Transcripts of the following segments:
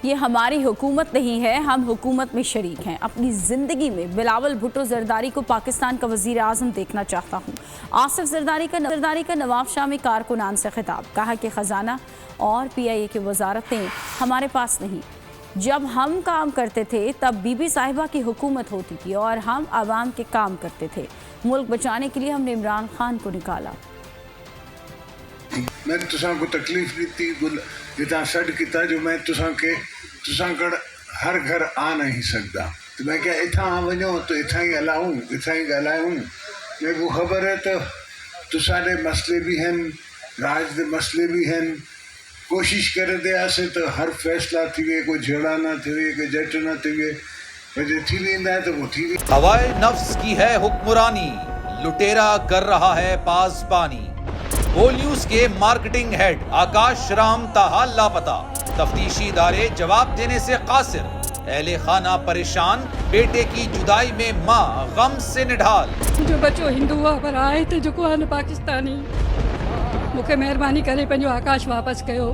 یہ ہماری حکومت نہیں ہے، ہم حکومت میں شریک ہیں۔ اپنی زندگی میں بلاول بھٹو زرداری کو پاکستان کا وزیر اعظم دیکھنا چاہتا ہوں۔ آصف زرداری کا نواب شاہ میں کارکنان سے خطاب، کہا کہ خزانہ اور پی آئی اے کی وزارتیں ہمارے پاس نہیں۔ جب ہم کام کرتے تھے تب بی بی صاحبہ کی حکومت ہوتی تھی اور ہم عوام کے کام کرتے تھے۔ ملک بچانے کے لیے ہم نے عمران خان کو نکالا۔ میں تساں کو تکلیف دیتی جتنا سڈ کیتا جو میں تساں کڑ ہر گھر آ نہیں سکتا، تو میں کیا اتھا آ ونجو تو اتھا ہی ڳالھائوں، اتھا ہی ڳالھائوں۔ میرے کو خبر ہے تو تساں دے مسئلے بھی ہیں، راج دے مسئلے بھی ہیں، کوشش کرے دے آسے تو ہر فیصلہ تھی وے، کوئی جھڑا نہ تھی وے، کوئی جٹ نہ تھی وے، وجہ تھی ویندا ہے تو وہ تھی وے۔ ہوائے نفس کی ہے حکمرانی، لٹیرا کر رہا ہے پاسبانی۔ بول نیوز کے مارکیٹنگ ہیڈ آکاش رام تاحال لاپتہ، تفتیشی ادارے جواب دینے سے قاصر۔ اہل خانہ پریشان، بیٹے کی جدائی میں ماں غم سے نڈھال۔ جو بچو ہندو ہوا پر آئے تھے جو کو آن پاکستانی، مکھے مہربانی کرے پنجو آکاش واپس کیو۔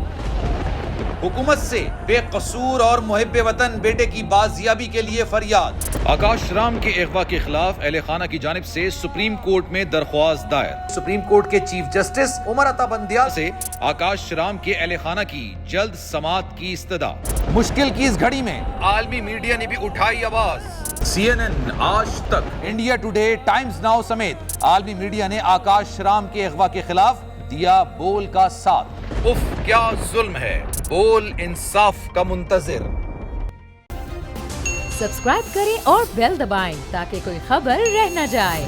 حکومت سے بے قصور اور محب وطن بیٹے کی بازیابی کے لیے فریاد۔ آکاش رام کے اغوا کے خلاف اہل خانہ کی جانب سے سپریم کورٹ میں درخواست دائر۔ سپریم کورٹ کے چیف جسٹس عمر عطا بندیال سے آکاش رام کے اہل خانہ کی جلد سماعت کی استدعا۔ مشکل کی اس گھڑی میں عالمی میڈیا نے بھی اٹھائی آواز۔ سی این این، آج تک، انڈیا ٹوڈے، ٹائمز ناؤ سمیت عالمی میڈیا نے آکاش رام کے اغوا کے خلاف دیا بول کا ساتھ۔ اف کیا ظلم ہے، بول انصاف کا منتظر۔ سبسکرائب کریں اور بیل دبائیں تاکہ کوئی خبر رہ نہ جائے۔